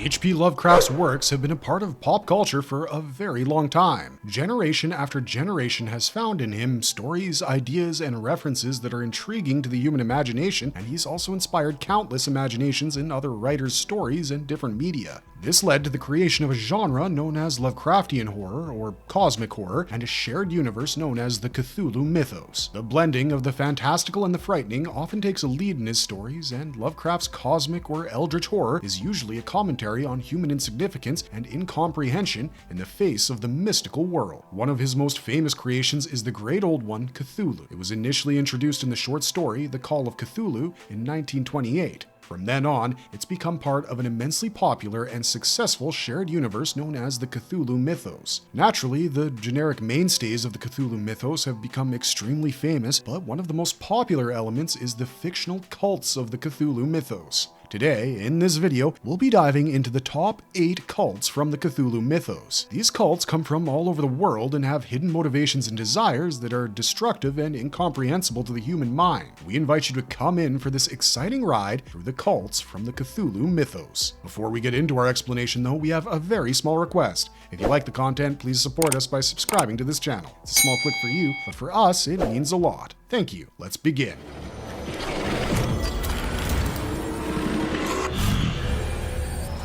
H.P. Lovecraft's works have been a part of pop culture for a very long time. Generation after generation has found in him stories, ideas, and references that are intriguing to the human imagination, and he's also inspired countless imaginations in other writers' stories and different media. This led to the creation of a genre known as Lovecraftian Horror, or Cosmic Horror, and a shared universe known as the Cthulhu Mythos. The blending of the fantastical and the frightening often takes a lead in his stories, and Lovecraft's cosmic or eldritch horror is usually a commentary on human insignificance and incomprehension in the face of the mystical world. One of his most famous creations is the great old one, Cthulhu. It was initially introduced in the short story, The Call of Cthulhu, in 1928. From then on, it's become part of an immensely popular and successful shared universe known as the Cthulhu Mythos. Naturally, the generic mainstays of the Cthulhu Mythos have become extremely famous, but one of the most popular elements is the fictional cults of the Cthulhu Mythos. Today, in this video, we'll be diving into the top 8 cults from the Cthulhu Mythos. These cults come from all over the world and have hidden motivations and desires that are destructive and incomprehensible to the human mind. We invite you to come in for this exciting ride through the cults from the Cthulhu Mythos. Before we get into our explanation though, we have a very small request. If you like the content, please support us by subscribing to this channel. It's a small click for you, but for us, it means a lot. Thank you. Let's begin.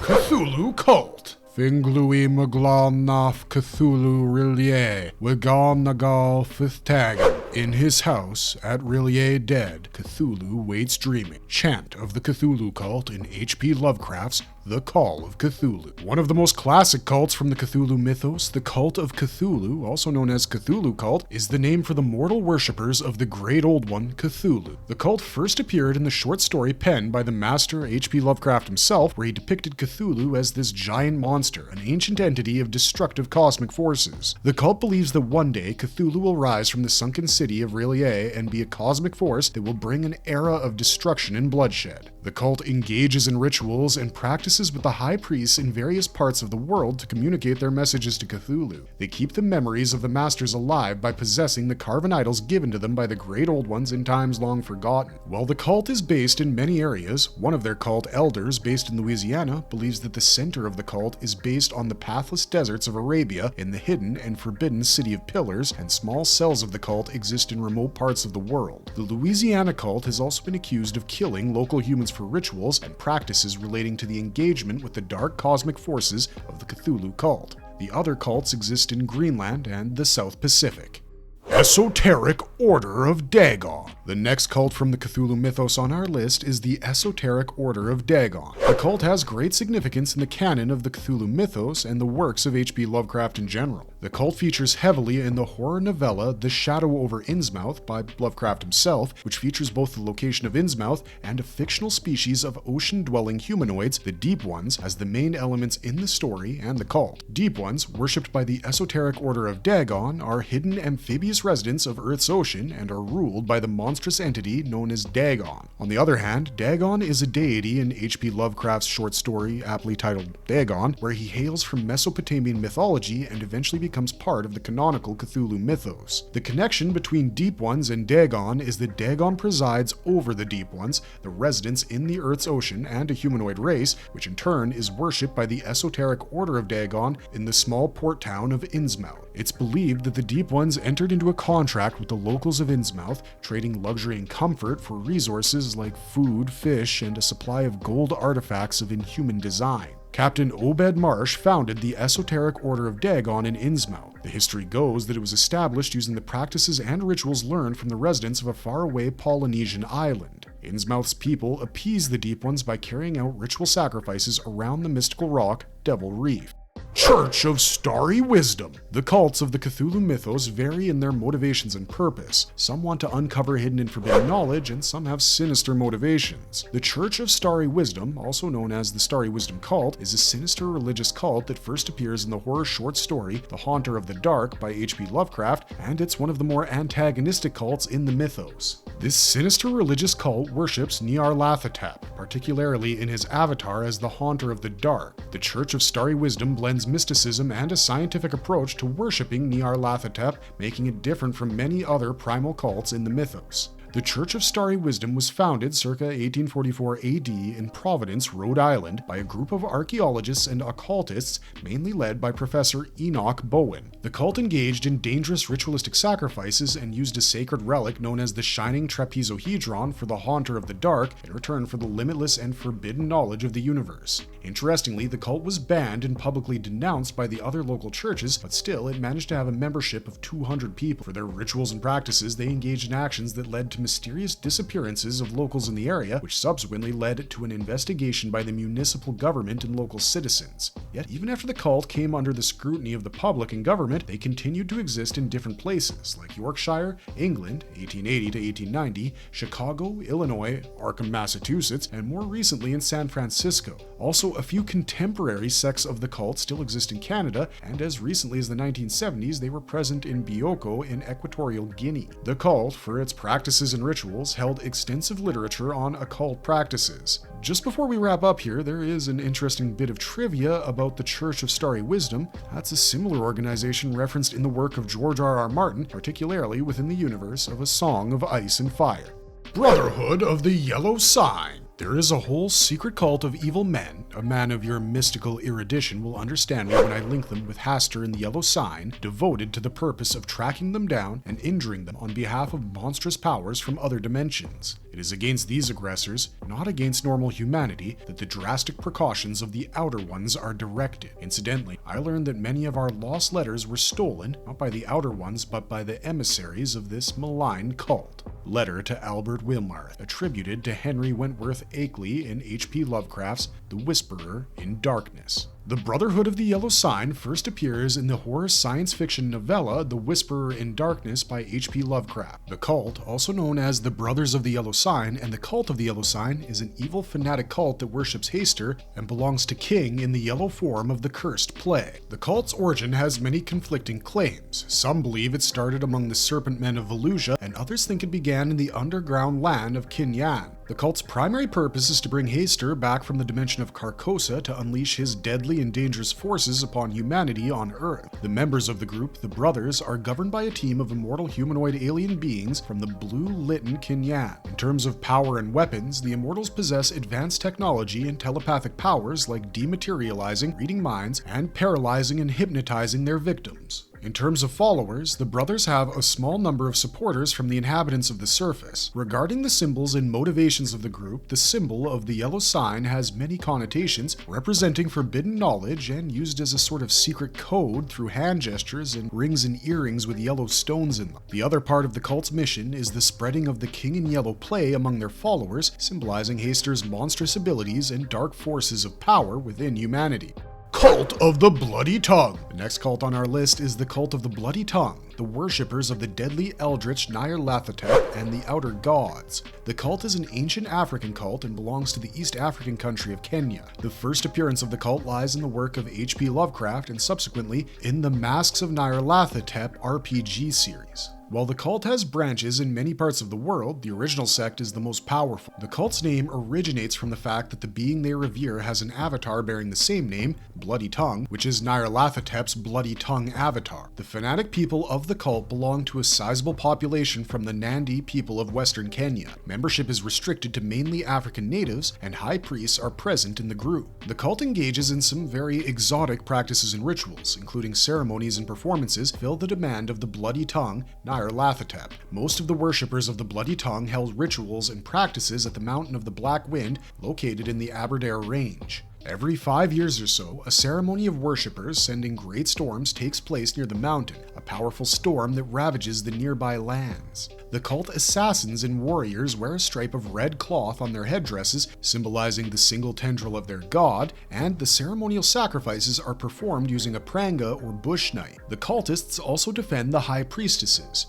Cthulhu Cult. Finglui Maglamnaf Cthulhu Rillier, Wigan Nagal Fithtagan. In his house, at Rillier dead, Cthulhu waits dreaming. Chant of the Cthulhu cult in H.P. Lovecraft's The Call of Cthulhu. One of the most classic cults from the Cthulhu mythos, the Cult of Cthulhu, also known as Cthulhu Cult, is the name for the mortal worshippers of the great old one, Cthulhu. The cult first appeared in the short story penned by the master H.P. Lovecraft himself, where he depicted Cthulhu as this giant monster, an ancient entity of destructive cosmic forces. The cult believes that one day Cthulhu will rise from the sunken city of Rillier and be a cosmic force that will bring an era of destruction and bloodshed. The cult engages in rituals and practices with the high priests in various parts of the world to communicate their messages to Cthulhu. They keep the memories of the masters alive by possessing the carven idols given to them by the great old ones in times long forgotten. While the cult is based in many areas, one of their cult elders, based in Louisiana, believes that the center of the cult is based on the pathless deserts of Arabia in the hidden and forbidden City of Pillars, and small cells of the cult exist in remote parts of the world. The Louisiana cult has also been accused of killing local humans for rituals and practices relating to the engagement with the dark cosmic forces of the Cthulhu cult. The other cults exist in Greenland and the South Pacific. Esoteric Order of Dagon. The next cult from the Cthulhu mythos on our list is the Esoteric Order of Dagon. The cult has great significance in the canon of the Cthulhu mythos and the works of H.P. Lovecraft in general. The cult features heavily in the horror novella The Shadow over Innsmouth by Lovecraft himself, which features both the location of Innsmouth and a fictional species of ocean-dwelling humanoids, the Deep Ones, as the main elements in the story and the cult. Deep Ones, worshipped by the Esoteric Order of Dagon, are hidden amphibious residents of Earth's ocean and are ruled by the monstrous entity known as Dagon. On the other hand, Dagon is a deity in H.P. Lovecraft's short story, aptly titled Dagon, where he hails from Mesopotamian mythology and eventually becomes part of the canonical Cthulhu mythos. The connection between Deep Ones and Dagon is that Dagon presides over the Deep Ones, the residents in the Earth's ocean, and a humanoid race, which in turn is worshipped by the Esoteric Order of Dagon in the small port town of Innsmouth. It's believed that the Deep Ones entered into a contract with the locals of Innsmouth, trading luxury and comfort for resources like food, fish, and a supply of gold artifacts of inhuman design. Captain Obed Marsh founded the Esoteric Order of Dagon in Innsmouth. The history goes that it was established using the practices and rituals learned from the residents of a faraway Polynesian island. Innsmouth's people appease the Deep Ones by carrying out ritual sacrifices around the mystical rock Devil Reef. Church of Starry Wisdom. The cults of the Cthulhu mythos vary in their motivations and purpose. Some want to uncover hidden and forbidden knowledge, and some have sinister motivations. The Church of Starry Wisdom, also known as the Starry Wisdom Cult, is a sinister religious cult that first appears in the horror short story The Haunter of the Dark by H.P. Lovecraft, and it's one of the more antagonistic cults in the mythos. This sinister religious cult worships Nyarlathotep, particularly in his avatar as the Haunter of the Dark. The Church of Starry Wisdom blends mysticism and a scientific approach to worshipping Nyarlathotep, making it different from many other primal cults in the mythos. The Church of Starry Wisdom was founded circa 1844 AD in Providence, Rhode Island, by a group of archaeologists and occultists, mainly led by Professor Enoch Bowen. The cult engaged in dangerous ritualistic sacrifices and used a sacred relic known as the Shining Trapezohedron for the Haunter of the Dark in return for the limitless and forbidden knowledge of the universe. Interestingly, the cult was banned and publicly denounced by the other local churches, but still it managed to have a membership of 200 people. For their rituals and practices, they engaged in actions that led to mysterious disappearances of locals in the area, which subsequently led to an investigation by the municipal government and local citizens. Yet, even after the cult came under the scrutiny of the public and government, they continued to exist in different places, like Yorkshire, England, 1880 to 1890, Chicago, Illinois, Arkham, Massachusetts, and more recently in San Francisco. Also, a few contemporary sects of the cult still exist in Canada, and as recently as the 1970s, they were present in Bioko in Equatorial Guinea. The cult, for its practices and rituals, held extensive literature on occult practices. Just before we wrap up here, there is an interesting bit of trivia about the Church of Starry Wisdom. That's a similar organization referenced in the work of George R.R. Martin, particularly within the universe of A Song of Ice and Fire. Brotherhood of the Yellow Sign. There is a whole secret cult of evil men. A man of your mystical erudition will understand me when I link them with Hastur and the Yellow Sign, devoted to the purpose of tracking them down and injuring them on behalf of monstrous powers from other dimensions. It is against these aggressors, not against normal humanity, that the drastic precautions of the Outer Ones are directed. Incidentally, I learned that many of our lost letters were stolen, not by the Outer Ones, but by the emissaries of this malign cult. Letter to Albert Wilmarth, attributed to Henry Wentworth Akeley in H.P. Lovecraft's The Whisperer in Darkness. The Brotherhood of the Yellow Sign first appears in the horror science fiction novella The Whisperer in Darkness by H.P. Lovecraft. The cult, also known as the Brothers of the Yellow Sign and the Cult of the Yellow Sign, is an evil fanatic cult that worships Hastur and belongs to King in the yellow form of the cursed plague. The cult's origin has many conflicting claims. Some believe it started among the serpent men of Volusia, and others think it began in the underground land of Kinyan. The cult's primary purpose is to bring Hastur back from the dimension of Carcosa to unleash his deadly and dangerous forces upon humanity on Earth. The members of the group, the Brothers, are governed by a team of immortal humanoid alien beings from the Blue Litten Kinyan. In terms of power and weapons, the Immortals possess advanced technology and telepathic powers like dematerializing, reading minds, and paralyzing and hypnotizing their victims. In terms of followers, the Brothers have a small number of supporters from the inhabitants of the surface. Regarding the symbols and motivations of the group, the symbol of the yellow sign has many connotations, representing forbidden knowledge and used as a sort of secret code through hand gestures and rings and earrings with yellow stones in them. The other part of the cult's mission is the spreading of the King in Yellow play among their followers, symbolizing Hastur's monstrous abilities and dark forces of power within humanity. Cult of the Bloody Tongue. The next cult on our list is the Cult of the Bloody Tongue, the worshippers of the deadly eldritch Nyarlathotep and the Outer Gods. The cult is an ancient African cult and belongs to the East African country of Kenya. The first appearance of the cult lies in the work of H.P. Lovecraft and subsequently in the Masks of Nyarlathotep RPG series. While the cult has branches in many parts of the world, the original sect is the most powerful. The cult's name originates from the fact that the being they revere has an avatar bearing the same name, Bloody Tongue, which is Nyarlathotep's Bloody Tongue avatar. The fanatic people of the cult belong to a sizable population from the Nandi people of Western Kenya. Membership is restricted to mainly African natives, and high priests are present in the group. The cult engages in some very exotic practices and rituals, including ceremonies and performances, fill the demand of the Bloody Tongue, Nyarlathotep. Most of the worshippers of the Bloody Tongue held rituals and practices at the Mountain of the Black Wind, located in the Aberdare Range. Every 5 years or so, a ceremony of worshippers sending great storms takes place near the mountain, a powerful storm that ravages the nearby lands. The cult assassins and warriors wear a stripe of red cloth on their headdresses, symbolizing the single tendril of their god, and the ceremonial sacrifices are performed using a pranga or bush knife. The cultists also defend the high priestesses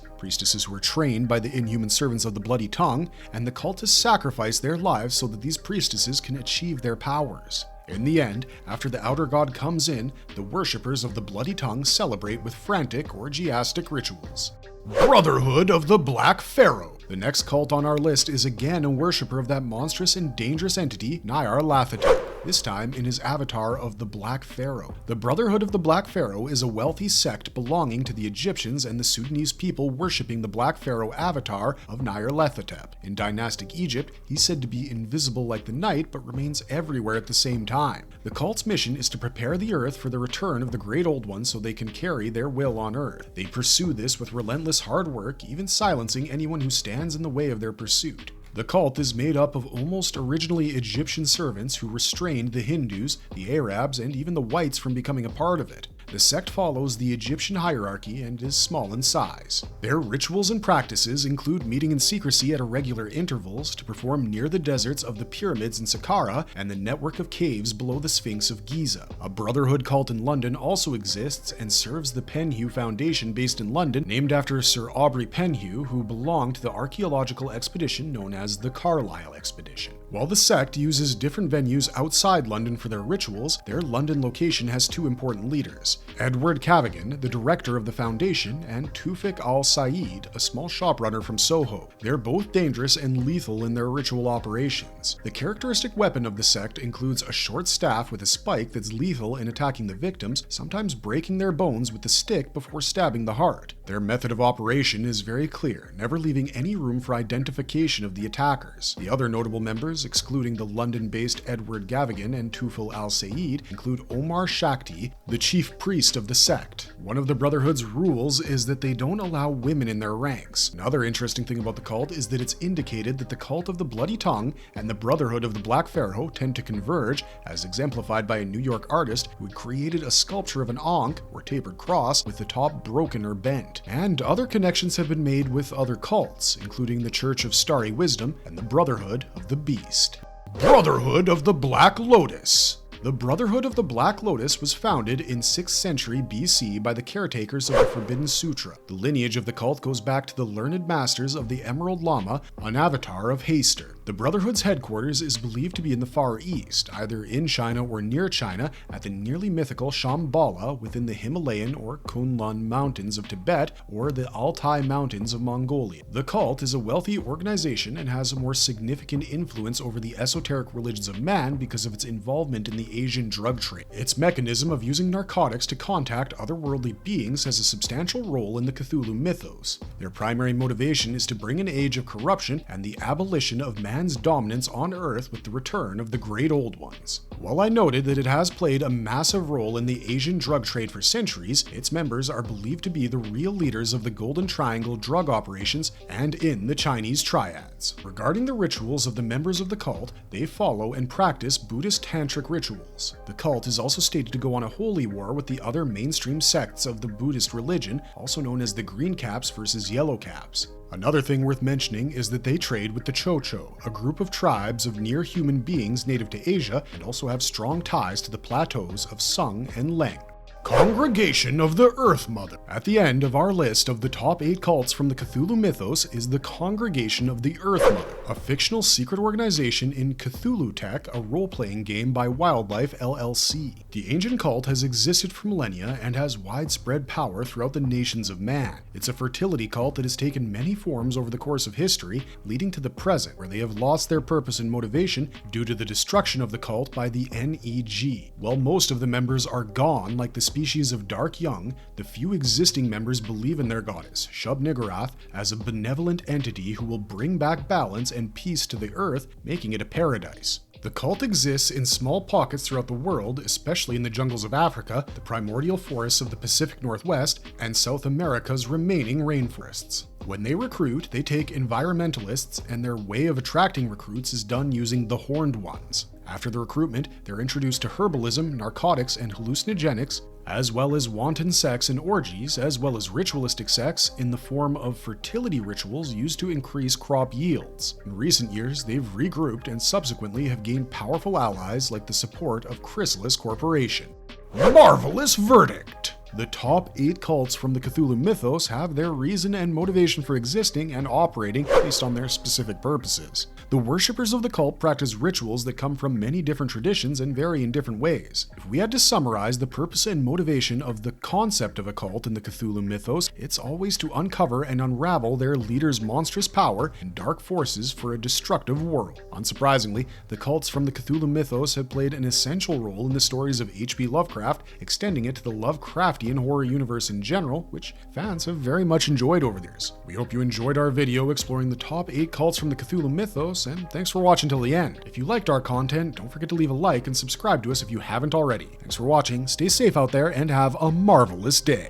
who are trained by the inhuman servants of the Bloody Tongue, and the cultists sacrifice their lives so that these priestesses can achieve their powers. In the end, after the outer god comes in, the worshippers of the Bloody Tongue celebrate with frantic orgiastic rituals. Brotherhood of the Black Pharaoh. The next cult on our list is again a worshipper of that monstrous and dangerous entity, Nyarlathotep. this time in his avatar of the Black Pharaoh. The Brotherhood of the Black Pharaoh is a wealthy sect belonging to the Egyptians and the Sudanese people worshipping the Black Pharaoh avatar of Nyarlathotep. In dynastic Egypt, he's said to be invisible like the night, but remains everywhere at the same time. The cult's mission is to prepare the earth for the return of the Great Old Ones so they can carry their will on earth. They pursue this with relentless hard work, even silencing anyone who stands in the way of their pursuit. The cult is made up of almost originally Egyptian servants who restrained the Hindus, the Arabs, and even the whites from becoming a part of it. The sect follows the Egyptian hierarchy and is small in size. Their rituals and practices include meeting in secrecy at irregular intervals to perform near the deserts of the pyramids in Saqqara and the network of caves below the Sphinx of Giza. A Brotherhood cult in London also exists and serves the Penhew Foundation based in London, named after Sir Aubrey Penhew, who belonged to the archaeological expedition known as the Carlisle Expedition. While the sect uses different venues outside London for their rituals, their London location has two important leaders: Edward Cavigan, the director of the foundation, and Tufik al-Said, a small shoprunner from Soho. They're both dangerous and lethal in their ritual operations. The characteristic weapon of the sect includes a short staff with a spike that's lethal in attacking the victims, sometimes breaking their bones with the stick before stabbing the heart. Their method of operation is very clear, never leaving any room for identification of the attackers. The other notable members, excluding the London-based Edward Gavigan and Tufil al-Said, include Omar Shakti, the chief priest of the sect. One of the Brotherhood's rules is that they don't allow women in their ranks. Another interesting thing about the cult is that it's indicated that the Cult of the Bloody Tongue and the Brotherhood of the Black Pharaoh tend to converge, as exemplified by a New York artist who had created a sculpture of an ankh, or tapered cross, with the top broken or bent. And other connections have been made with other cults, including the Church of Starry Wisdom and the Brotherhood of the Beast. Brotherhood of the Black Lotus. The Brotherhood of the Black Lotus was founded in 6th century BC by the caretakers of the Forbidden Sutra. The lineage of the cult goes back to the learned masters of the Emerald Lama, an avatar of Haster. The Brotherhood's headquarters is believed to be in the Far East, either in China or near China, at the nearly mythical Shambhala within the Himalayan or Kunlun Mountains of Tibet or the Altai Mountains of Mongolia. The cult is a wealthy organization and has a more significant influence over the esoteric religions of man because of its involvement in the Asian drug trade. Its mechanism of using narcotics to contact otherworldly beings has a substantial role in the Cthulhu mythos. Their primary motivation is to bring an age of corruption and the abolition of man's dominance on Earth with the return of the Great Old Ones. While I noted that it has played a massive role in the Asian drug trade for centuries, its members are believed to be the real leaders of the Golden Triangle drug operations and in the Chinese triads. Regarding the rituals of the members of the cult, they follow and practice Buddhist tantric rituals. The cult is also stated to go on a holy war with the other mainstream sects of the Buddhist religion, also known as the Green Caps versus Yellow Caps. Another thing worth mentioning is that they trade with the Chocho, a group of tribes of near-human beings native to Asia and also have strong ties to the plateaus of Sung and Leng. Congregation of the Earth Mother. At the end of our list of the top 8 cults from the Cthulhu mythos is the Congregation of the Earth Mother, a fictional secret organization in Cthulhu Tech, a role-playing game by Wildlife LLC. The ancient cult has existed for millennia and has widespread power throughout the nations of man. It's a fertility cult that has taken many forms over the course of history, leading to the present, where they have lost their purpose and motivation due to the destruction of the cult by the NEG. While most of the members are gone, like the species of Dark Young, the few existing members believe in their goddess, Shub-Niggurath, as a benevolent entity who will bring back balance and peace to the earth, making it a paradise. The cult exists in small pockets throughout the world, especially in the jungles of Africa, the primordial forests of the Pacific Northwest, and South America's remaining rainforests. When they recruit, they take environmentalists, and their way of attracting recruits is done using the Horned Ones. After the recruitment, they're introduced to herbalism, narcotics, and hallucinogenics, as well as wanton sex and orgies, as well as ritualistic sex in the form of fertility rituals used to increase crop yields. In recent years, they've regrouped and subsequently have gained powerful allies like the support of Chrysalis Corporation. Marvelous verdict! The top 8 cults from the Cthulhu mythos have their reason and motivation for existing and operating based on their specific purposes. The worshippers of the cult practice rituals that come from many different traditions and vary in different ways. If we had to summarize the purpose and motivation of the concept of a cult in the Cthulhu mythos, it's always to uncover and unravel their leader's monstrous power and dark forces for a destructive world. Unsurprisingly, the cults from the Cthulhu mythos have played an essential role in the stories of H.P. Lovecraft, extending it to the Lovecraftian horror universe in general, which fans have very much enjoyed over the years. We hope you enjoyed our video exploring the top 8 cults from the Cthulhu mythos, and thanks for watching till the end. If you liked our content, don't forget to leave a like and subscribe to us if you haven't already. Thanks for watching, stay safe out there, and have a marvelous day.